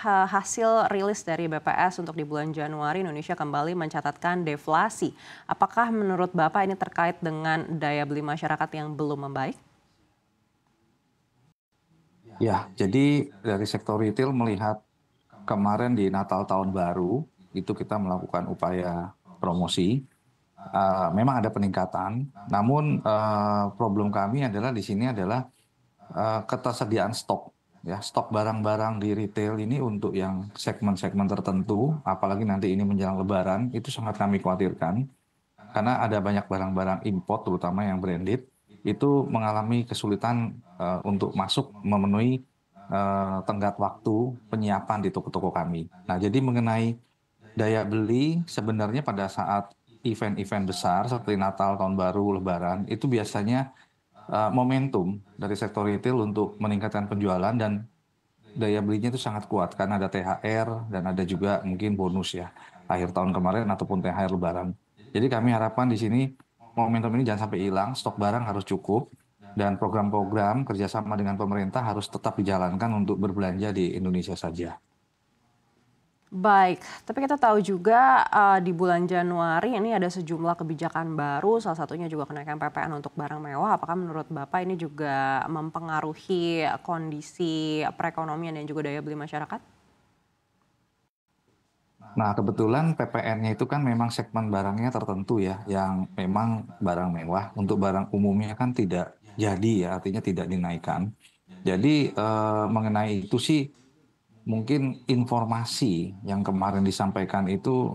hasil rilis dari BPS untuk di bulan Januari Indonesia kembali mencatatkan deflasi. Apakah menurut Bapak ini terkait dengan daya beli masyarakat yang belum membaik? Ya, jadi dari sektor retail melihat kemarin di Natal Tahun Baru, itu kita melakukan upaya promosi. Memang ada peningkatan, namun problem kami adalah di sini adalah ketersediaan stok. Ya, stok barang-barang di retail ini untuk yang segmen-segmen tertentu, apalagi nanti ini menjelang Lebaran, itu sangat kami khawatirkan. Karena ada banyak barang-barang import, terutama yang branded, itu mengalami kesulitan untuk masuk memenuhi tenggat waktu penyiapan di toko-toko kami. Nah, jadi mengenai daya beli sebenarnya pada saat event-event besar seperti Natal, Tahun Baru, Lebaran, itu biasanya momentum dari sektor retail untuk meningkatkan penjualan dan daya belinya itu sangat kuat karena ada THR dan ada juga mungkin bonus ya akhir tahun kemarin ataupun THR Lebaran. Jadi kami harapkan di sini momentum ini jangan sampai hilang, stok barang harus cukup dan program-program kerjasama dengan pemerintah harus tetap dijalankan untuk berbelanja di Indonesia saja. Baik, tapi kita tahu juga di bulan Januari ini ada sejumlah kebijakan baru, salah satunya juga kenaikan PPN untuk barang mewah. Apakah menurut Bapak ini juga mempengaruhi kondisi perekonomian dan juga daya beli masyarakat? Nah, kebetulan PPN-nya itu kan memang segmen barangnya tertentu ya, yang memang barang mewah. Untuk barang umumnya kan tidak jadi ya, artinya tidak dinaikkan. Jadi mengenai itu sih mungkin informasi yang kemarin disampaikan itu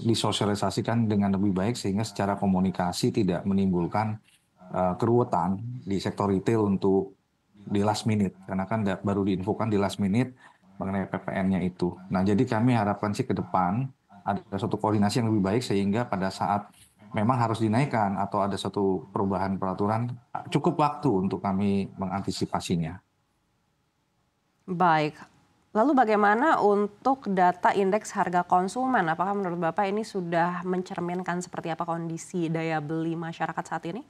disosialisasikan dengan lebih baik sehingga secara komunikasi tidak menimbulkan keruwetan di sektor retail untuk di last minute karena kan baru diinfokan di last minute mengenai PPN-nya itu. Nah, jadi kami harapkan sih ke depan ada suatu koordinasi yang lebih baik sehingga pada saat memang harus dinaikkan atau ada suatu perubahan peraturan cukup waktu untuk kami mengantisipasinya. Baik, lalu bagaimana untuk data indeks harga konsumen? Apakah menurut Bapak ini sudah mencerminkan seperti apa kondisi daya beli masyarakat saat ini?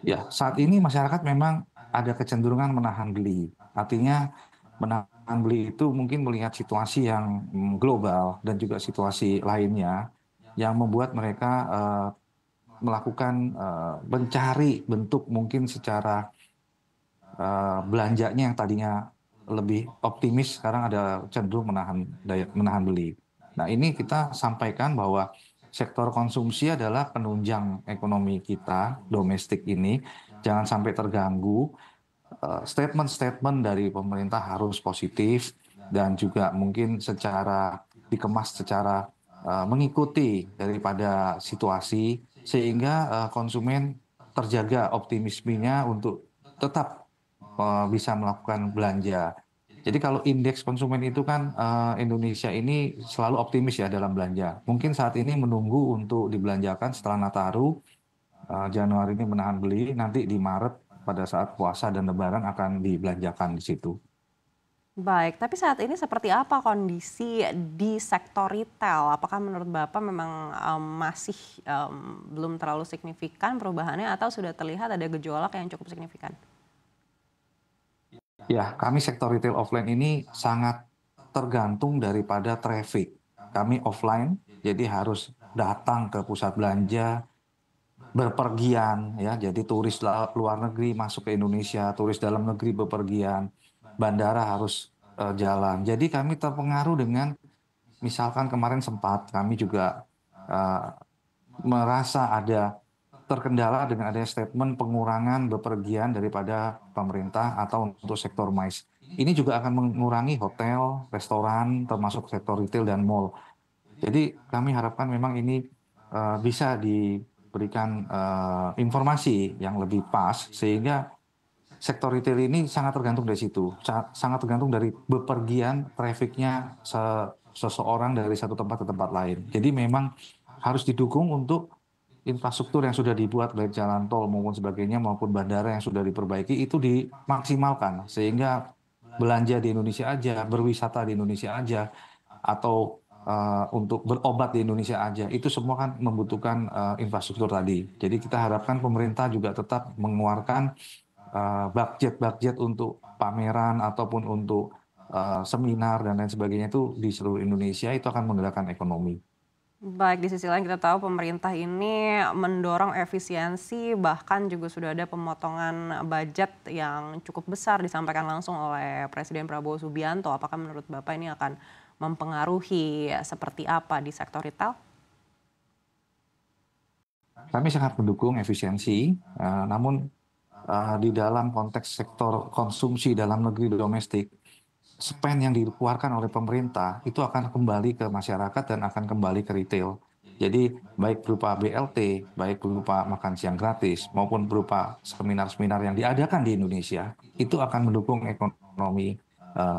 Ya, saat ini masyarakat memang ada kecenderungan menahan beli. Artinya menahan beli itu mungkin melihat situasi yang global dan juga situasi lainnya yang membuat mereka melakukan mencari bentuk mungkin secara belanjanya yang tadinya lebih optimis sekarang ada cenderung menahan beli. Nah, ini kita sampaikan bahwa sektor konsumsi adalah penunjang ekonomi kita domestik ini jangan sampai terganggu. Statement-statement dari pemerintah harus positif dan juga mungkin secara dikemas secara mengikuti daripada situasi sehingga konsumen terjaga optimismenya untuk tetap bisa melakukan belanja. Jadi kalau indeks konsumen itu kan Indonesia ini selalu optimis ya dalam belanja. Mungkin saat ini menunggu untuk dibelanjakan setelah Nataru, Januari ini menahan beli, nanti di Maret pada saat puasa dan Lebaran akan dibelanjakan di situ. Baik, tapi saat ini seperti apa kondisi di sektor retail? Apakah menurut Bapak memang masih belum terlalu signifikan perubahannya atau sudah terlihat ada gejolak yang cukup signifikan? Ya, kami sektor retail offline ini sangat tergantung daripada traffic. Kami offline, jadi harus datang ke pusat belanja, berpergian, ya. Jadi turis luar negeri masuk ke Indonesia, turis dalam negeri bepergian, bandara harus jalan. Jadi kami terpengaruh dengan, misalkan kemarin sempat kami juga eh, merasa ada terkendala dengan adanya statement pengurangan bepergian daripada pemerintah atau untuk sektor MICE. Ini juga akan mengurangi hotel, restoran, termasuk sektor retail dan mall. Jadi kami harapkan memang ini bisa diberikan informasi yang lebih pas sehingga sektor retail ini sangat tergantung dari situ, sangat tergantung dari bepergian trafficnya seseorang dari satu tempat ke tempat lain. Jadi memang harus didukung untuk infrastruktur yang sudah dibuat baik jalan tol maupun sebagainya maupun bandara yang sudah diperbaiki itu dimaksimalkan sehingga belanja di Indonesia aja, berwisata di Indonesia aja, atau untuk berobat di Indonesia aja, itu semua kan membutuhkan infrastruktur tadi. Jadi kita harapkan pemerintah juga tetap mengeluarkan budget untuk pameran ataupun untuk seminar dan lain sebagainya itu di seluruh Indonesia itu akan menggerakkan ekonomi. Baik, di sisi lain kita tahu pemerintah ini mendorong efisiensi, bahkan juga sudah ada pemotongan budget yang cukup besar disampaikan langsung oleh Presiden Prabowo Subianto. Apakah menurut Bapak ini akan mempengaruhi seperti apa di sektor retail? Kami sangat mendukung efisiensi, namun di dalam konteks sektor konsumsi dalam negeri domestik, spend yang dikeluarkan oleh pemerintah itu akan kembali ke masyarakat dan akan kembali ke retail. Jadi baik berupa BLT, baik berupa makan siang gratis, maupun berupa seminar-seminar yang diadakan di Indonesia, itu akan mendukung ekonomi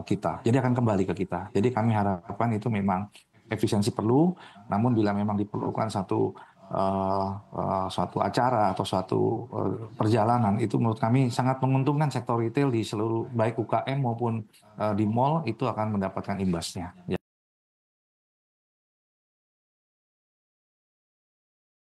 kita. Jadi akan kembali ke kita. Jadi kami harapkan itu memang efisiensi perlu, namun bila memang diperlukan suatu acara atau suatu perjalanan, itu menurut kami sangat menguntungkan sektor retail di seluruh baik UKM maupun di mall itu akan mendapatkan imbasnya.